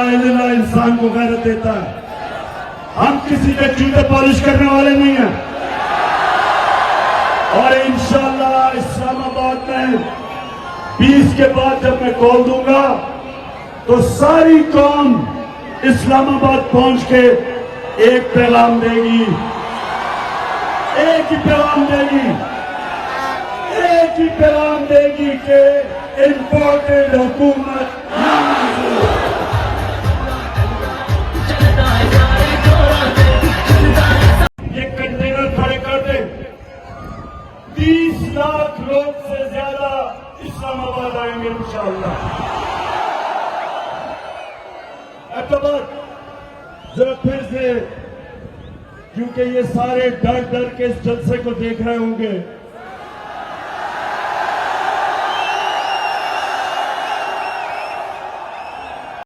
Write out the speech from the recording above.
ला इलाहा इल्लल्लाह इंसान को गैरत देता है। हम किसी के जूते पॉलिश करने वाले नहीं हैं। और इंशाअल्लाह इस्लामाबाद में 20 के बाद जब मैं कॉल दूंगा तो सारी कौम इस्लामाबाद पहुंच के एक पैगाम देगी, एक ही पैगाम देगी, एक ही पैगाम देगी कि इंपोर्टेड हुकूमत ना मंजूर। ये कंटेनर खड़े कर दे, 30 लाख लोग से ज्यादा इस्लामाबाद आएंगे इंशाअल्लाह। जरा फिर से, क्योंकि ये सारे डर डर के इस जलसे को देख रहे होंगे,